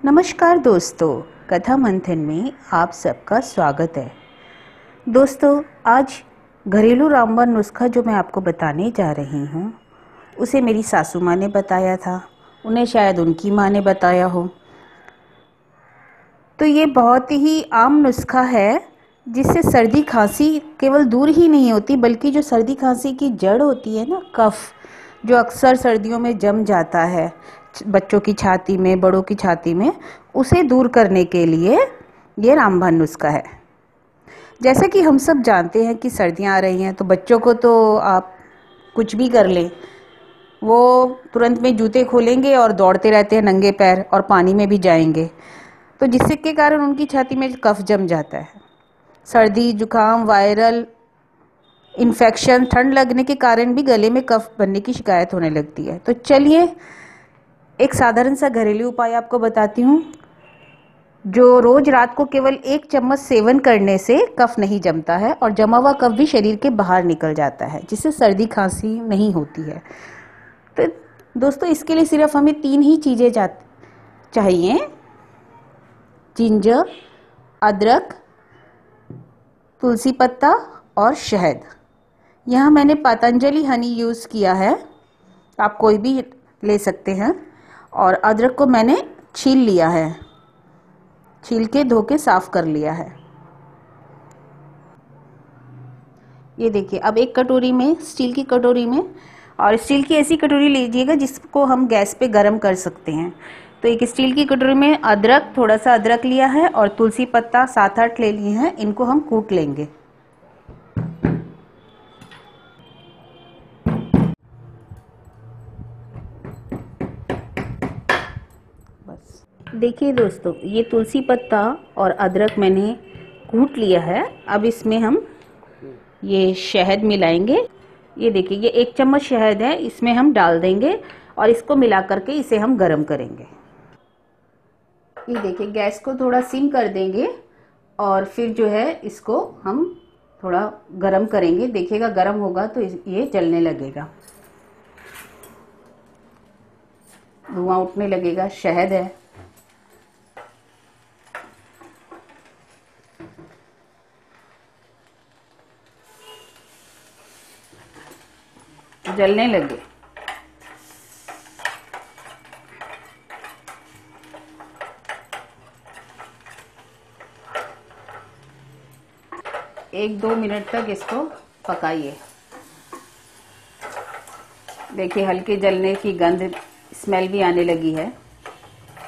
नमस्कार दोस्तों, कथा मंथन में आप सबका स्वागत है। दोस्तों, आज घरेलू रामबाण नुस्खा जो मैं आपको बताने जा रही हूँ उसे मेरी सासू माँ ने बताया था, उन्हें शायद उनकी माँ ने बताया हो। तो ये बहुत ही आम नुस्खा है जिससे सर्दी खांसी केवल दूर ही नहीं होती, बल्कि जो सर्दी खांसी की जड़ होती है ना, कफ, जो अक्सर सर्दियों में जम जाता है बच्चों की छाती में, बड़ों की छाती में, उसे दूर करने के लिए ये रामबाण नुस्खा है। जैसे कि हम सब जानते हैं कि सर्दियाँ आ रही हैं, तो बच्चों को तो आप कुछ भी कर लें, वो तुरंत में जूते खोलेंगे और दौड़ते रहते हैं नंगे पैर, और पानी में भी जाएंगे, तो जिससे के कारण उनकी छाती में कफ जम जाता है। सर्दी, जुकाम, वायरल इन्फेक्शन, ठंड लगने के कारण भी गले में कफ बनने की शिकायत होने लगती है। तो चलिए एक साधारण सा घरेलू उपाय आपको बताती हूँ, जो रोज रात को केवल 1 चम्मच सेवन करने से कफ नहीं जमता है और जमा हुआ कफ भी शरीर के बाहर निकल जाता है, जिससे सर्दी खांसी नहीं होती है। तो दोस्तों, इसके लिए सिर्फ हमें 3 ही चीज़ें चाहिए: जिंजर, अदरक, तुलसी पत्ता और शहद। यहाँ मैंने पतंजलि हनी यूज़ किया है, आप कोई भी ले सकते हैं। और अदरक को मैंने छील लिया है, छील के धो के साफ कर लिया है। ये देखिए, अब एक कटोरी में, स्टील की कटोरी में, और स्टील की ऐसी कटोरी लीजिएगा जिसको हम गैस पे गरम कर सकते हैं। तो एक स्टील की कटोरी में अदरक, थोड़ा सा अदरक लिया है और तुलसी पत्ता 7-8 ले लिए हैं, इनको हम कूट लेंगे। बस देखिए दोस्तों, ये तुलसी पत्ता और अदरक मैंने कूट लिया है। अब इसमें हम ये शहद मिलाएंगे। ये देखिए, ये 1 चम्मच शहद है, इसमें हम डाल देंगे और इसको मिला करके इसे हम गरम करेंगे। ये देखिए, गैस को थोड़ा सिम कर देंगे और फिर जो है इसको हम थोड़ा गरम करेंगे। देखिएगा, गरम होगा तो ये जलने लगेगा, धुआं उठने लगेगा। शहद है, जलने लगे। एक 2 मिनट तक इसको पकाइए। देखिए, हल्के जलने की गंध, स्मेल भी आने लगी है,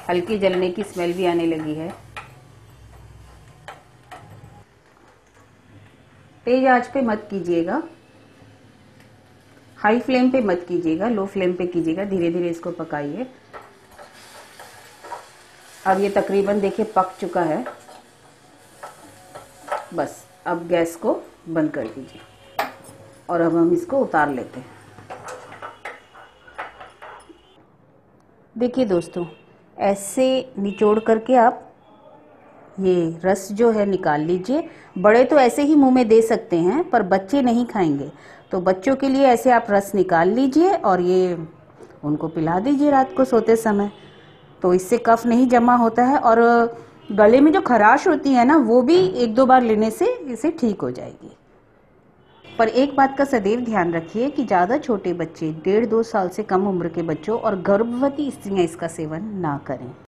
हल्की जलने की स्मेल भी आने लगी है। तेज आंच पे मत कीजिएगा, हाई फ्लेम पे मत कीजिएगा, लो फ्लेम पे कीजिएगा। धीरे धीरे इसको पकाइए। अब ये तकरीबन देखिए पक चुका है। बस अब गैस को बंद कर दीजिए और अब हम इसको उतार लेते हैं। देखिए दोस्तों, ऐसे निचोड़ करके आप ये रस जो है निकाल लीजिए। बड़े तो ऐसे ही मुंह में दे सकते हैं, पर बच्चे नहीं खाएंगे, तो बच्चों के लिए ऐसे आप रस निकाल लीजिए और ये उनको पिला दीजिए रात को सोते समय। तो इससे कफ नहीं जमा होता है और गले में जो खराश होती है ना, वो भी 1-2 बार लेने से इसे ठीक हो जाएगी। पर एक बात का सदैव ध्यान रखिए कि ज़्यादा छोटे बच्चे, 1.5-2 साल से कम उम्र के बच्चों और गर्भवती स्त्रियां इसका सेवन ना करें।